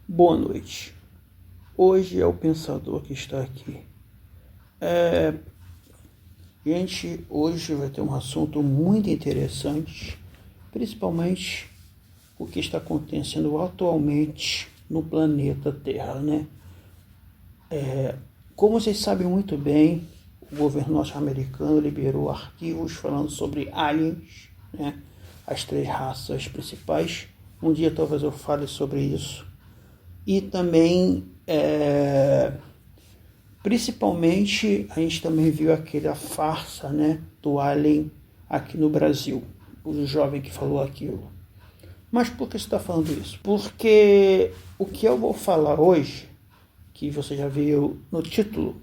Boa noite. Hoje é o pensador que está aqui. Gente, hoje vai ter um assunto muito interessante, principalmente o que está acontecendo atualmente no planeta Terra, né? Como vocês sabem muito bem, o governo norte-americano liberou arquivos falando sobre aliens, né? As 3 raças principais. Um dia talvez eu fale sobre isso. E também, principalmente, a gente também viu aquela farsa, né, do alien aqui no Brasil, o jovem que falou aquilo. Mas por que você está falando isso? Porque o que eu vou falar hoje, que você já viu no título,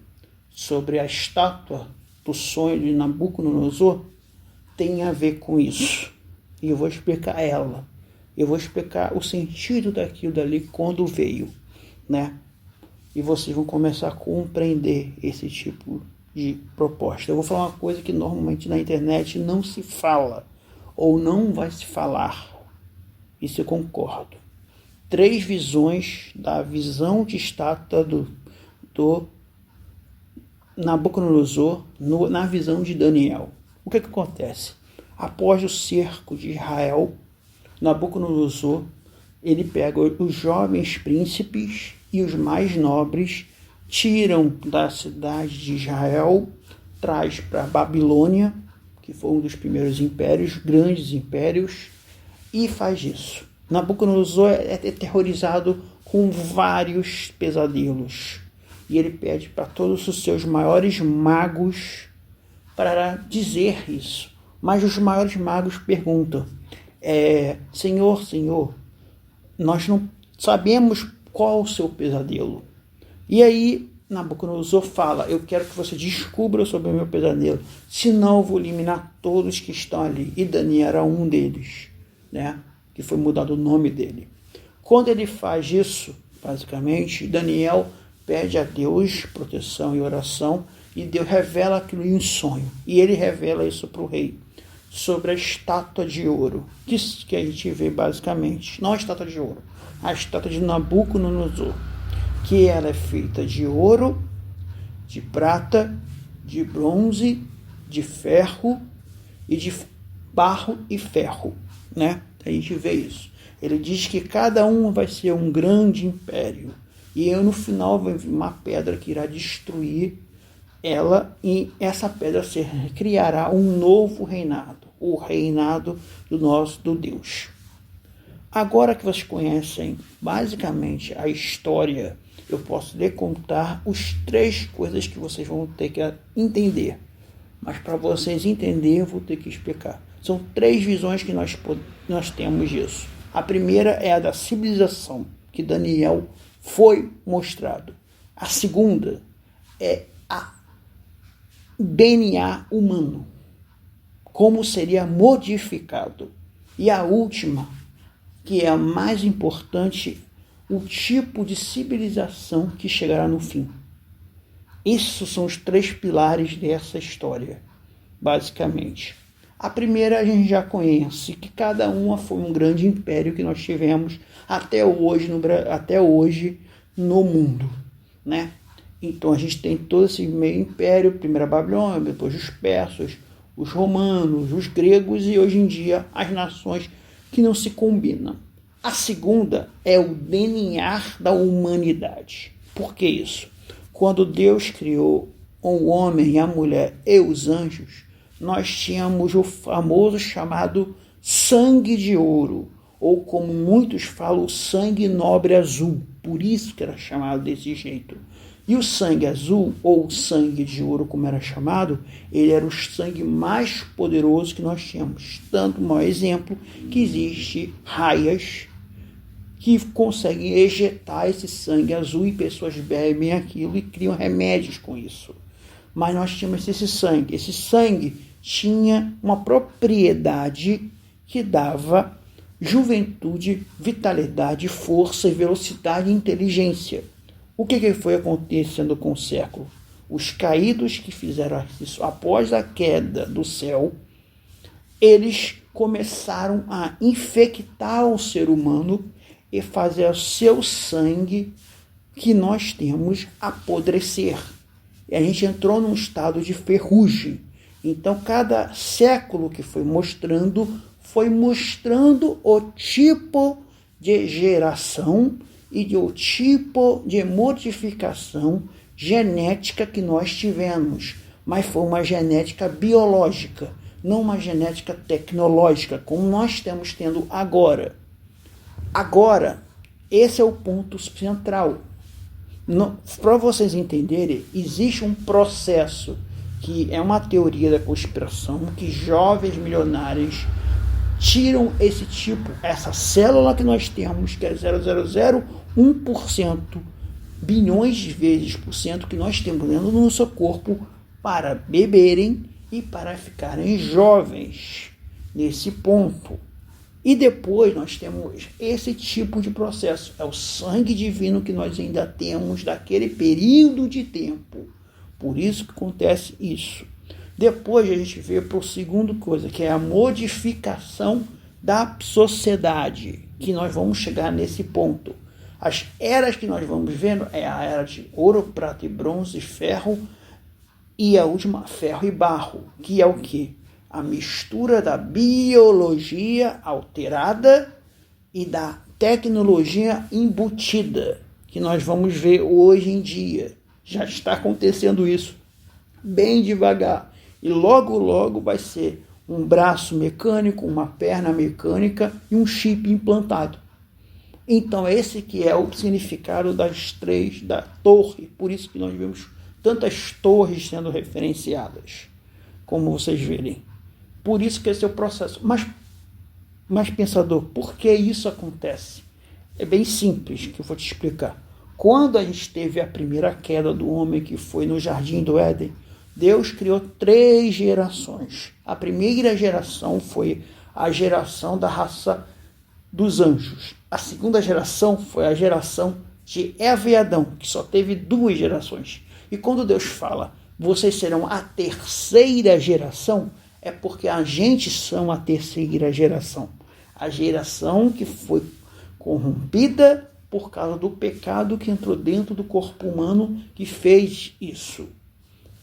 sobre a estátua do sonho de Nabucodonosor, tem a ver com isso. E eu vou explicar ela. Eu vou explicar o sentido daquilo dali quando veio, né? E vocês vão começar a compreender esse tipo de proposta. Eu vou falar uma coisa que normalmente na internet não se fala, ou não vai se falar. Isso eu concordo. 3 visões da visão de estátua do Nabucodonosor na visão de Daniel. O que acontece? Após o cerco de Israel, Nabucodonosor, ele pega os jovens príncipes e os mais nobres, tiram da cidade de Israel, traz para Babilônia, que foi um dos primeiros impérios, grandes impérios, e faz isso. Nabucodonosor é terrorizado com vários pesadelos. E ele pede para todos os seus maiores magos para dizer isso. Mas os maiores magos perguntam: Senhor, nós não sabemos qual o seu pesadelo. E aí Nabucodonosor fala: eu quero que você descubra sobre o meu pesadelo, senão eu vou eliminar todos que estão ali. E Daniel era um deles, né? Que foi mudado o nome dele. Quando ele faz isso, basicamente, Daniel pede a Deus proteção e oração, e Deus revela aquilo em um sonho. E ele revela isso para o rei, sobre a estátua de ouro, que a gente vê basicamente, não a estátua de ouro, a estátua de Nabucodonosor, que ela é feita de ouro, de prata, de bronze, de ferro e de barro e ferro, né? A gente vê isso. Ele diz que cada um vai ser um grande império, e no final vai vir uma pedra que irá destruir ela, e essa pedra criará um novo reinado, o reinado do Deus. Agora que vocês conhecem basicamente a história, eu posso lhe contar as 3 coisas que vocês vão ter que entender. Mas para vocês entenderem, eu vou ter que explicar. São 3 visões que nós temos disso. A primeira é a da civilização, que Daniel foi mostrado. A segunda é a DNA humano, como seria modificado. E a última, que é a mais importante, o tipo de civilização que chegará no fim. Esses são os 3 pilares dessa história, basicamente. A primeira a gente já conhece, que cada uma foi um grande império que nós tivemos até hoje no mundo, né? Então a gente tem todo esse meio império, primeiro a Babilônia, depois os persas, os romanos, os gregos e hoje em dia as nações que não se combinam. A segunda é o DNA da humanidade. Por que isso? Quando Deus criou o homem e a mulher e os anjos, nós tínhamos o famoso chamado sangue de ouro, ou como muitos falam, o sangue nobre azul. Por isso que era chamado desse jeito. E o sangue azul, ou sangue de ouro, como era chamado, ele era o sangue mais poderoso que nós tínhamos. Tanto, um maior exemplo, que existe raias que conseguem ejetar esse sangue azul e pessoas bebem aquilo e criam remédios com isso. Mas nós tínhamos esse sangue. Esse sangue tinha uma propriedade que dava juventude, vitalidade, força, velocidade e inteligência. O que foi acontecendo com o século? Os caídos que fizeram isso após a queda do céu, eles começaram a infectar o ser humano e fazer o seu sangue que nós temos apodrecer. E a gente entrou num estado de ferrugem. Então, cada século que foi mostrando o tipo de geração e o tipo de modificação genética que nós tivemos. Mas foi uma genética biológica, não uma genética tecnológica, como nós estamos tendo agora. Agora, esse é o ponto central. Para vocês entenderem, existe um processo que é uma teoria da conspiração, que jovens milionários tiram esse tipo, essa célula que nós temos, que é 0,001%, bilhões de vezes por cento que nós temos dentro do nosso corpo para beberem e para ficarem jovens nesse ponto. E depois nós temos esse tipo de processo, é o sangue divino que nós ainda temos daquele período de tempo. Por isso que acontece isso. Depois a gente vê para o segundo coisa, que é a modificação da sociedade, que nós vamos chegar nesse ponto. As eras que nós vamos vendo é a era de ouro, prata e bronze, ferro, e a última, ferro e barro, que é o quê? A mistura da biologia alterada e da tecnologia embutida, que nós vamos ver hoje em dia. Já está acontecendo isso bem devagar. E logo, logo vai ser um braço mecânico, uma perna mecânica e um chip implantado. Então, esse que é o significado das três, da torre. Por isso que nós vemos tantas torres sendo referenciadas, como vocês verem. Por isso que esse é o processo. Mas pensador, por que isso acontece? É bem simples que eu vou te explicar. Quando a gente teve a primeira queda do homem, que foi no Jardim do Éden, Deus criou 3 gerações. A primeira geração foi a geração da raça dos anjos. A segunda geração foi a geração de Eva e Adão, que só teve 2 gerações. E quando Deus fala, vocês serão a terceira geração, é porque a gente são a terceira geração. A geração que foi corrompida por causa do pecado que entrou dentro do corpo humano, que fez isso.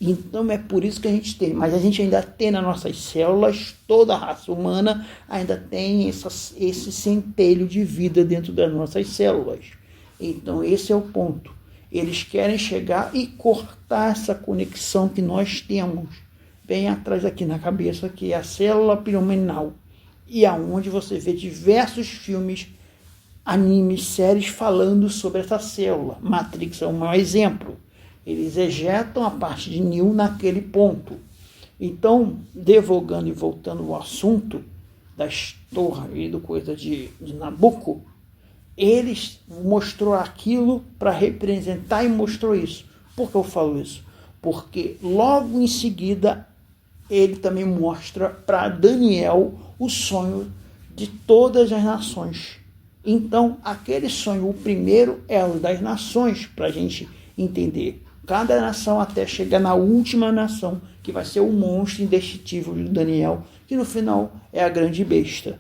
Então é por isso que a gente tem, mas a gente ainda tem nas nossas células, toda a raça humana ainda tem esse centelho de vida dentro das nossas células. Então esse é o ponto. Eles querem chegar e cortar essa conexão que nós temos bem atrás aqui na cabeça, que é a célula piramidal, e aonde você vê diversos filmes, animes, séries falando sobre essa célula. Matrix é um maior exemplo. Eles ejetam a parte de Neo naquele ponto. Então, devogando e voltando ao assunto das torres e do coisa de Nabucco, eles mostrou aquilo para representar e mostrou isso. Por que eu falo isso? Porque logo em seguida ele também mostra para Daniel o sonho de todas as nações. Então, aquele sonho, o primeiro é o das nações, para a gente entender. Cada nação até chegar na última nação, que vai ser o monstro indestrutível de Daniel, que no final é a grande besta.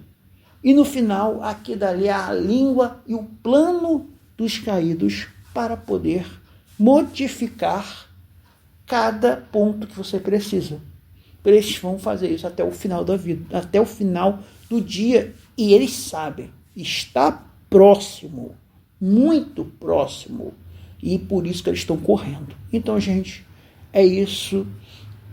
E no final, aqui dali é a língua e o plano dos caídos para poder modificar cada ponto que você precisa. Eles vão fazer isso até o final da vida, até o final do dia. E eles sabem, está próximo, muito próximo. E por isso que eles estão correndo. Então, gente, é isso.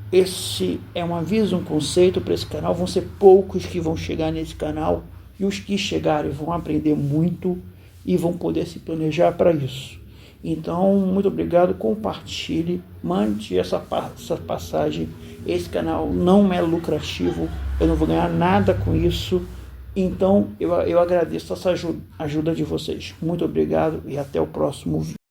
Esse é um aviso, um conceito para esse canal. Vão ser poucos que vão chegar nesse canal. E os que chegarem vão aprender muito e vão poder se planejar para isso. Então, muito obrigado. Compartilhe, mande essa passagem. Esse canal não é lucrativo. Eu não vou ganhar nada com isso. Então, eu agradeço essa ajuda de vocês. Muito obrigado e até o próximo vídeo.